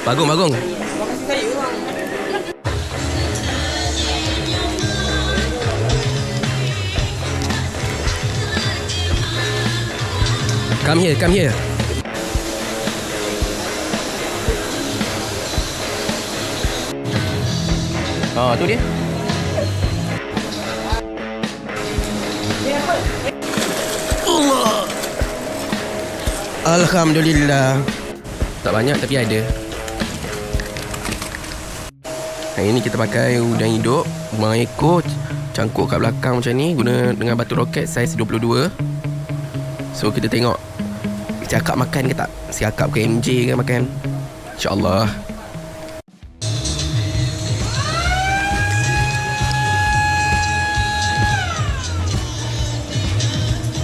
Bagong, bagong. Come here, come here. Oh, tu dia. Allah. Alhamdulillah. Tak banyak tapi ada. Hari ni kita pakai udang hidup, buang ekor, cangkuk kat belakang macam ni guna dengan batu roket saiz 22. So kita tengok si akak makan ke tak. Si akak ke MJ ke makan. InsyaAllah.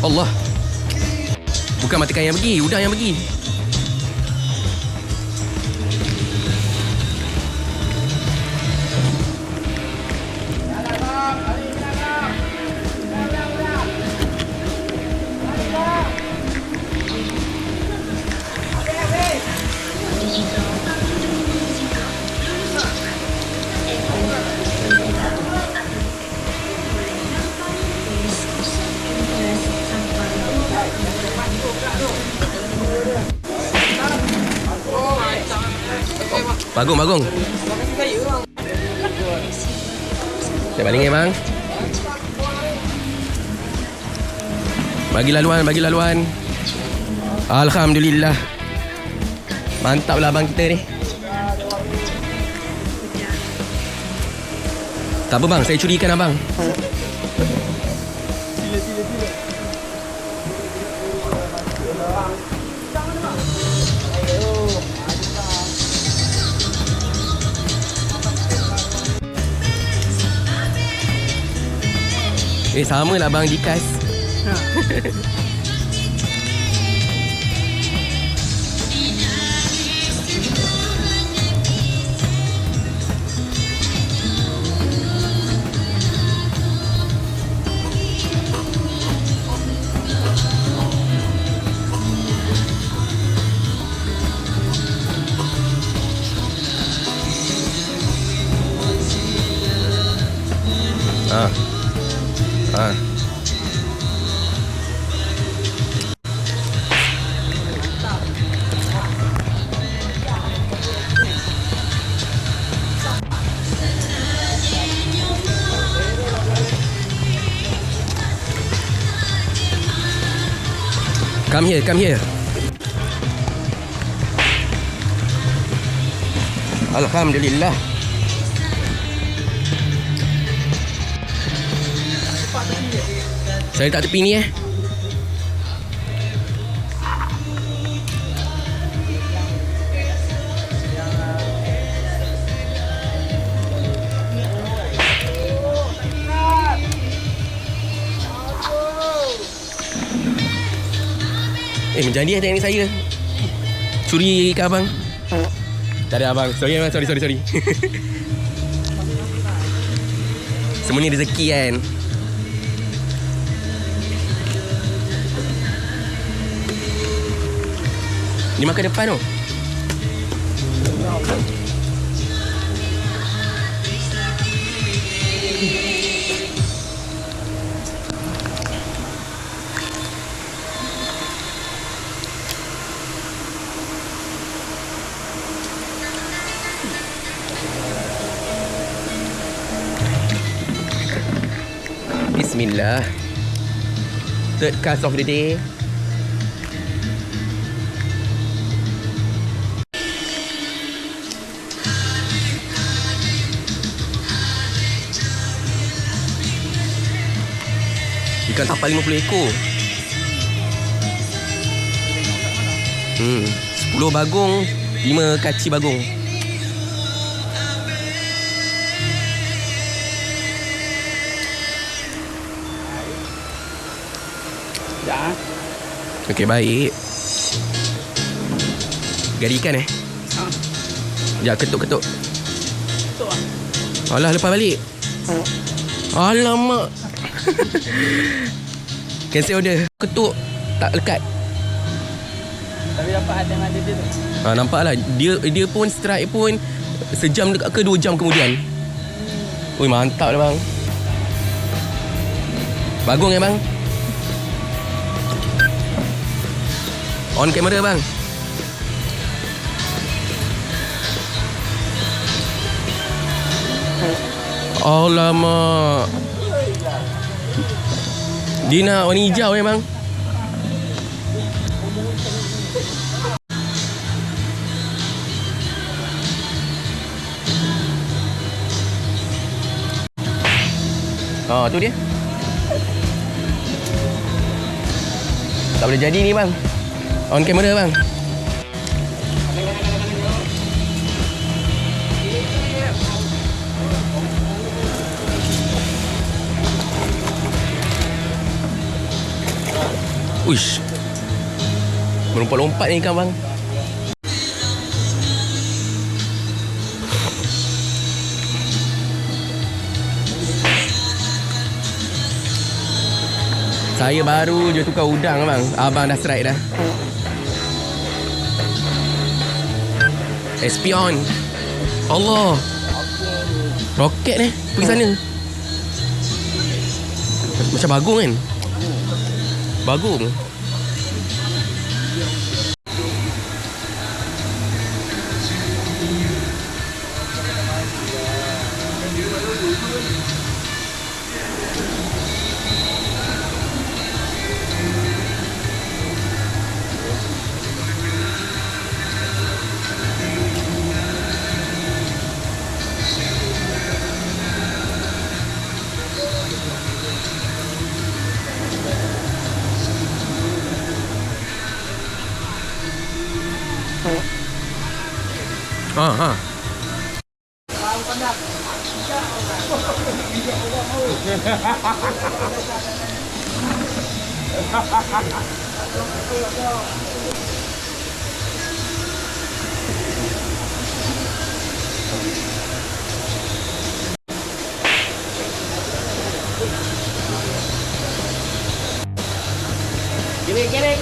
Allah. Bukan matikan yang pergi, udang yang pergi. Bagong, bagong. Saya baling bang. Bagi laluan, bagi laluan. Alhamdulillah. Mantap lah abang kita ni. Tak apa bang, saya curi ikan abang. Sama lah bang Dikas. Come here, come here. Alhamdulillah. Saya letak tepi ni menjadi teknik saya. Curi ikan abang. Tak ada abang. Sorry abang, sorry. Semua ni rezeki kan. Ni makan depan tu. Bismillah. Third cast of the day. Ikan tapal 50 ekor. 10 bagong, 5 kaci bagong. Okey, baik. Gari ikan Sekejap, ketuk. Alah, lepas balik. Alamak. Cancel order. Ketuk tak lekat. Tapi dapat ada dia tu. Nampak lah. Dia pun strike pun sejam ke 2 jam kemudian. Ui, mantap lah bang. Bagung ya bang. On kamera bang. Alamak. Dia nak warna hijau ya bang. Tu dia. Tak boleh jadi ni bang. On kamera bang. Uish. Melompat-lompat ni kan bang. Saya baru je tukar udang bang. Abang dah strike dah. SP on. Allah. Roket ni pergi sana. Macam bagung kan? Bagung. Ha. Kiri.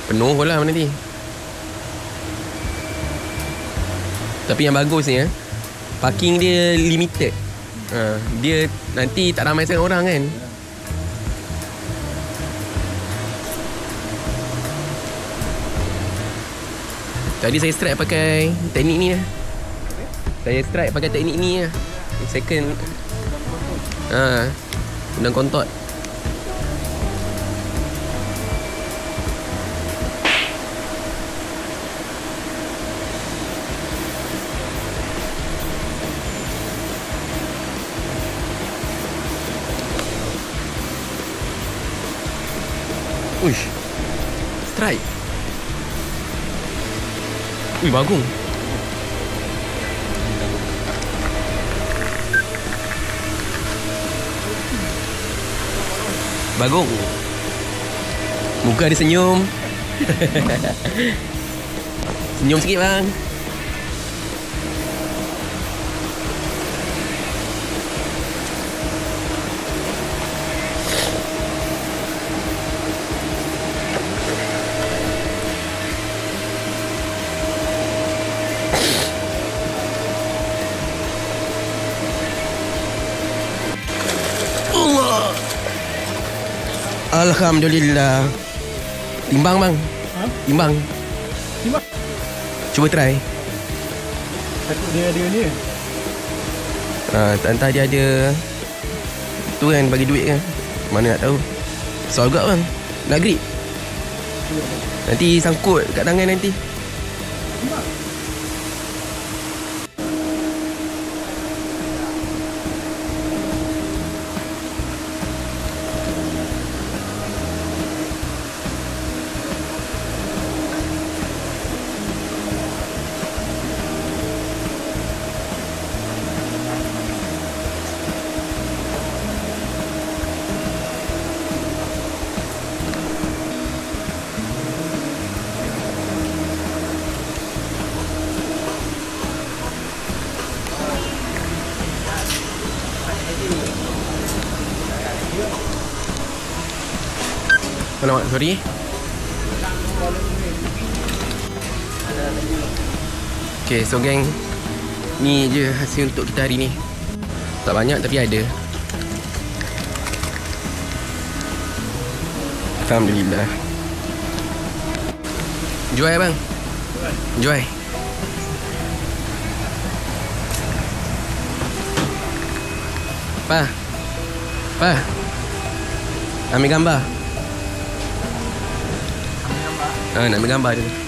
Penuh pula nanti. Tapi yang bagus ni parking dia limited. Dia nanti tak ramai sangat orang kan. Tadi saya strike pakai teknik ni lah. Saya strike pakai teknik ni lah. Second udang kontot. Uish. Strike. Ui, bagung. Bagung. Muka dia senyum. Senyum sikit bang. Alhamdulillah. Timbang bang. Timbang. Cuba try. Takut dia ada ni. Entah dia ada tu kan, bagi duit kan. Mana nak tahu. Soal juga bang. Nak grip. Nanti sangkut kat tangan nanti. Alamak, sorry. Okay, so geng, ni je hasil untuk kita hari ni. Tak banyak tapi ada. Alhamdulillah. Jual bang? Jual. Pa, ambil gambar. Nak ambil gambar dia.